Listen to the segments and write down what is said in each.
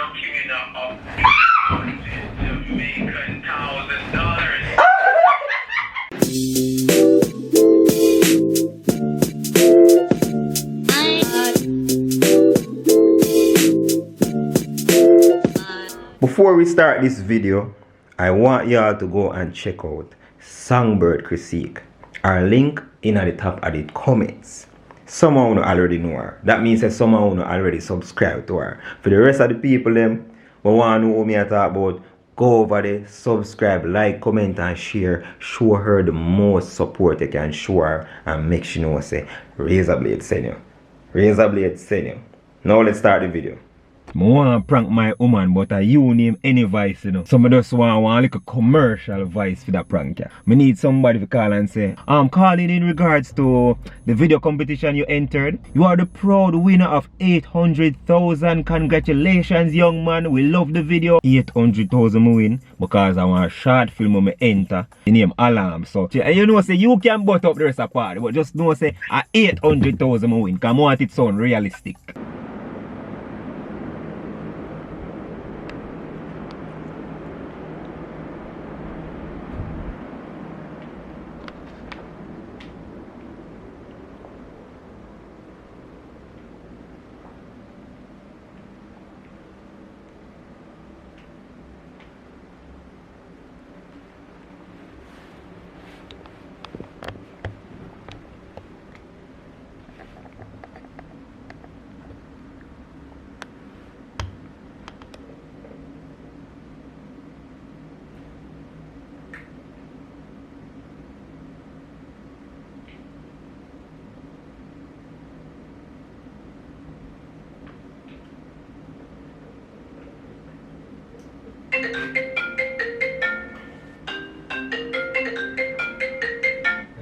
lucky winner of $1,000. Before we start this video, I want y'all to go and check out Songbird Critique. Our link in at the top of the comments. Someone already know her. That means that someone already subscribe to her. For the rest of the people them who want to know what me I talk about, go over there, subscribe, like, comment and share. Show her the most support you can show her and make sure you know say Razablade send you. Razablade send you. Now let's start the video. I want to prank my woman, but you name any vice, you know. So I just want like a commercial vice for that prank. Yeah. I need somebody to call and say, I'm calling in regards to the video competition you entered. You are the proud winner of 800,000. Congratulations, young man. We love the video. 800,000 win because I want a short film I enter. The name Alarm. So you know, say you can butt up the rest of the party, but just know say 800,000 win. Because I want it sound realistic.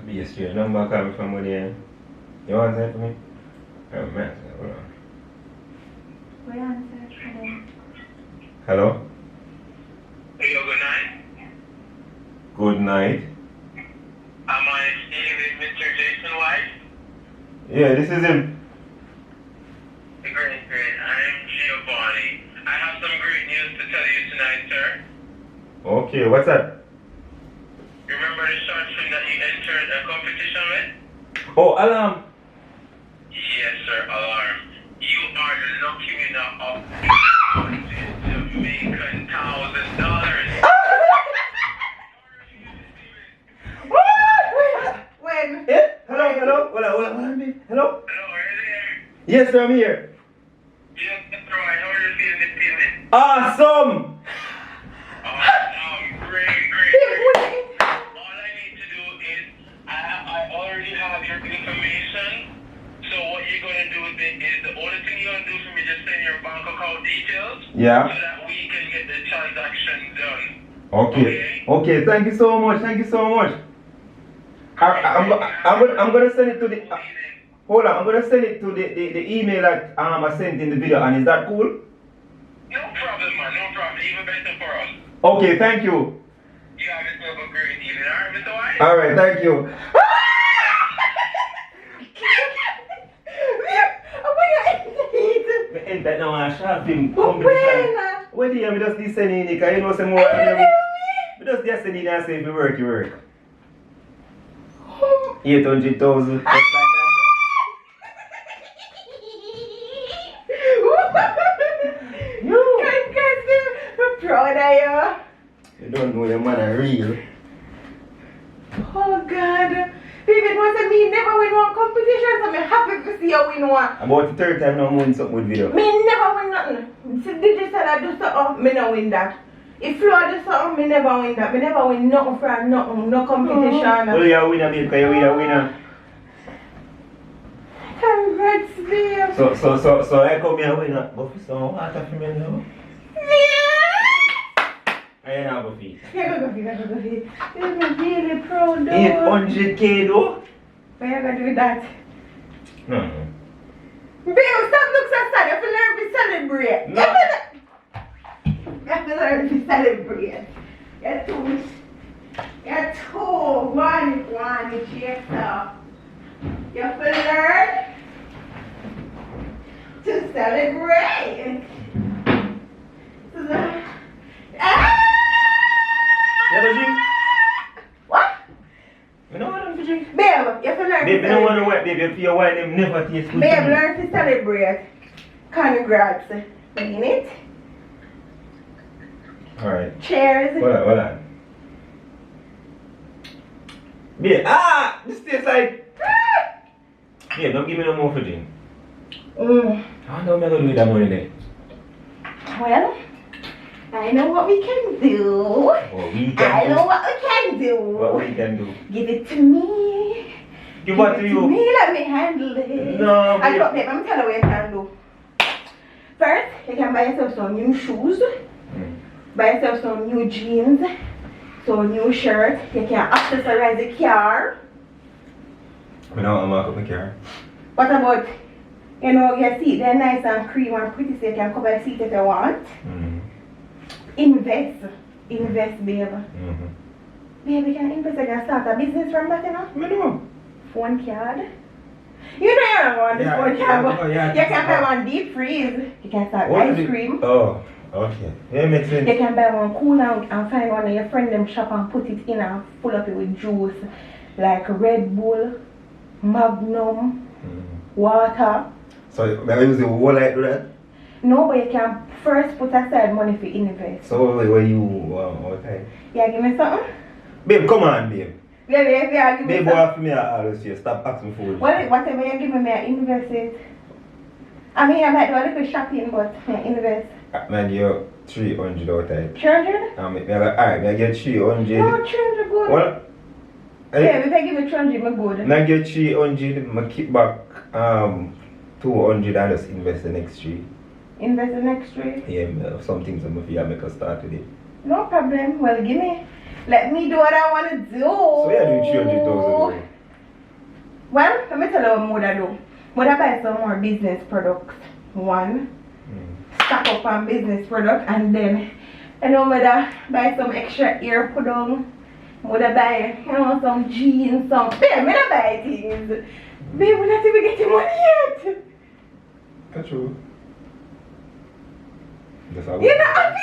Be a straight number coming from Moneu. You want to answer for me? I'm mad. Hold on. What answer? Hello? Hello, good night. Good night. Am I speaking with Mr. Jason White? Yeah, this is him. Great. I'm Giovanni. I have some great news to tell you tonight, sir. Okay, what's that? Remember the short film that you entered a competition with? Oh, Alarm. Yes, sir, Alarm. You are the lucky winner of $1,000. When? Yeah? Hello? Hello, are you there? Hello, are you there? Yes, sir, I'm here. Yes, that's right. How are you feeling this evening? Awesome! Great. All I need to do is, I already have your information. So what you're going to do with it is, the only thing you're going to do for me, just send your bank account details. Yeah. So that we can get the transaction done. Okay, thank you so much. I'm gonna send it to the hold on, I'm gonna send it to the email that I sent in the video, and is that cool? No problem, man, no problem. Even better for us. Okay, thank you. You have yourself a great evening, alright, Mr. White? Alright, thank you. Enter now a short film competition. When you just listen in, because you know some more. We just listen in and say if you work, you work. 800,000. Just like that. I'm proud of you. You don't know your man are real. Oh God. David wants me never win one competition, so I'm happy to see you win one. About the third time now I'm winning something with video. Me never win nothing. So did you say I do something, me no win that. If Flo do something, me never win that. Me never win nothing from nothing, no competition. Well, you're a winner, babe, because you're a winner. Congrats, babe. So I come here winner. Go for some water for me now. I ain't have a fee. You're really proud though. 800K though? What you gonna do with that? No. Babe, stop looking so sad. You have to learn to celebrate. No. You have to learn to celebrate. You're too one yourself. You have to learn to celebrate. your wine, them never taste good. Babe, learn to celebrate. Congrats. Mean it? Alright. Cheers. Hold on. Babe, this tastes like. Babe, don't give me no more for drink. I don't know what I'm going to do with that money then. Well, I know what we can do. I know what we can do. What we can do? Give it to me. Give what to you? Me, let me handle it. No, I don't know, let me tell you what you can do. First, you can buy yourself some new shoes. Buy yourself some new jeans. Some new shirt. You can accessorize the car. I know I'm going to my car. What about, you know, your seat, they're nice and cream and pretty, so you can cover your seat if you want. Invest, babe. Babe, you can invest, you can start a business from that, you know? I know. Phone card. You know you don't want the phone card, but you can buy one deep freeze. You can start ice cream. Oh, okay. Yeah, makes sense. You can buy one cool and find one of your friend them shop and put it in and full up it with juice. Like Red Bull, Magnum, water. So, I use the whole light to that? No, but you can first put aside money for invest. So, where you, okay. Yeah, give me something? Babe, come on, babe. Baby, if you give me Babe, something. what for me, I'll say, stop asking for it. Whatever you give me, I invest it. I mean, I might do a little shopping, but I invest. Man, you're 300 out of it. 300? Alright, I get 300. No, 300 good. What? Yeah, if I give you 300, I'm good. I get 300, I keep back 200 and just invest the next 3. Invest the next 3? Yeah, some things I'm going to make a start today. No problem. Well, give me. Let me do what I want to do. So you're doing 300,000. Well, let me tell you what I do. Would I buy some more business products? One. Stock up on business product, and then would I buy some extra ear put on. Would I buy, some jeans, some. Babe, I buy things. Babe, we're not even getting money yet. That's true. You're not happy?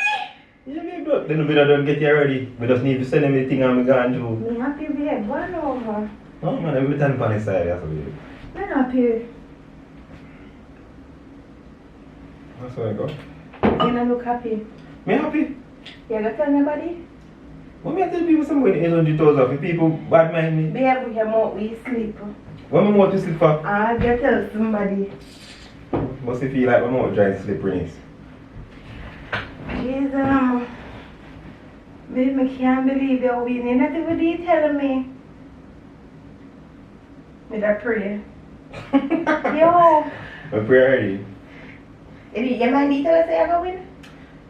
Yeah, babe, then we don't get you ready. We just need to send everything I'm going to do. Me happy, babe. One over. No, man, every time on the side, that's what we do. I'm happy. That's where I go. You don't look happy. Me happy? You gonna tell nobody? What me I tell people some money 800,000 if people bad mind me? Babe, we have more we sleep. What me more to sleep for? I gotta tell somebody. Must you feel like my mouth dry and slippery? Jesus. Babe, I can't believe you're winning. Nothing what you telling me. With that prayer. Yo. My prayer ready. You mind you tell us you're going to win?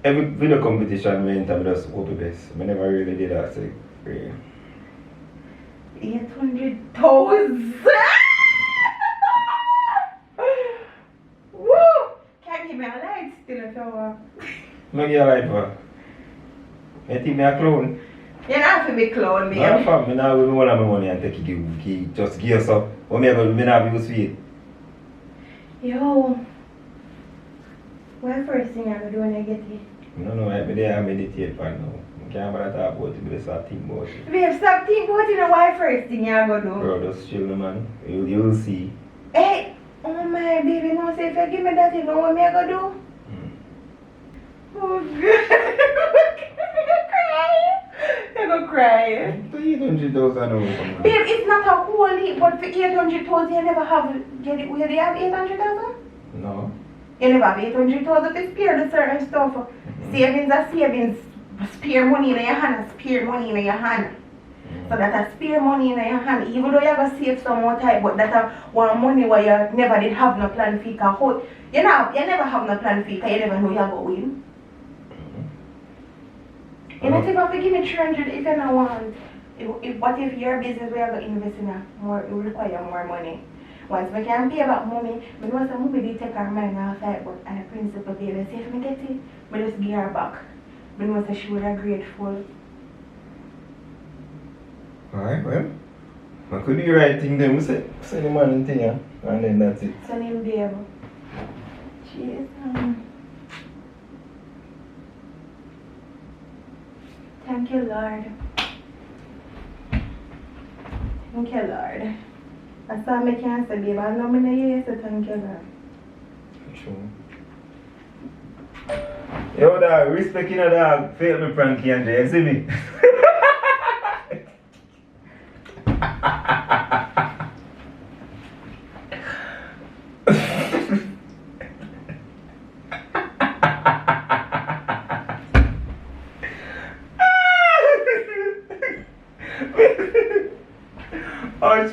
Every video competition I enter, I just hope the best. I never really did that, so prayer. 800,000. Woo! Can't give me a light still if you want. No get a light for. You think me a clown? You're not for me clown, babe. No, fam, I now give me one of my money and take it, just give us up. What me going to do, I not use it. Yo. What first thing I'm going to do when I get here? No, I meditate for now. I can't bother talk about it, but I start thinking about it. Babe, stop thinking about it. Why first thing you're going to do? Bro, just chill, man. You'll see. Hey, oh my baby, no say if you give me that, you know what me I gonna do? Oh God, I'm gonna cry. 800,000 over. Babe, it's not a whole heap, but for 800,000 you never have, get it, where do you have 800,000? No. You never have 800,000 to spare the certain stuff. Savings are savings, spare money in your hand, spare money in your hand. So that a spare money in your hand, even though you have to save some more time, but that a one money where you never did have no plan for you never have no plan for you never know you're going. You not even have to give me 300 if you don't want. What if your business where you're going to invest in more, it will require more money. Once we can pay back money, but once the movie they take our mind off that, but on a principle baby, say if I get it, but just give her back. But once she would have grateful. Alright, well. I could do the right thing then. We say the man thing, and then that's it. So him be able. Jeez. Thank you, Lord. Thank you, Lord. I saw me can't say, babe, I know me no use it, thank you, God. True. Yo, dog, respect you know, dog. Fail me, Frankie and Jay. You see me?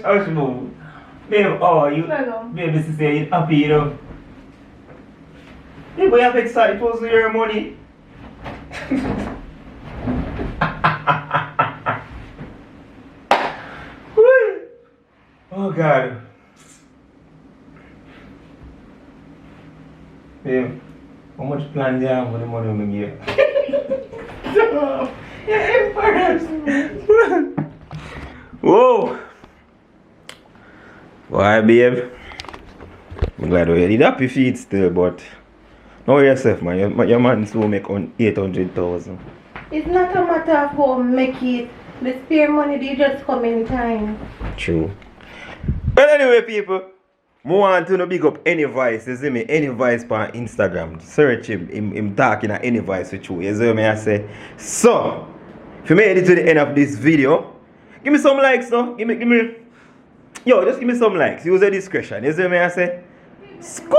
Hush, move. Babe, oh, you. Babe, this is saying happy, you know. Yeah, but you have excited for your money. Oh God. Babe, how much plan do you have for the money I'm here? You're embarrassed. Whoa. Why, babe? I'm glad we did happy feet still, but know yourself, man. Your man still make on 800,000. It's not a matter of how make it. The spare money they just come in time. True. But anyway, people, I want to big up any voice. You see me? Any voice on Instagram. Search him talking at any voice with you. You see me? I say. So, if you made it to the end of this video, give me some likes, no? Give me. Yo, just give me some likes. Use your discretion. You see me? I say. Score!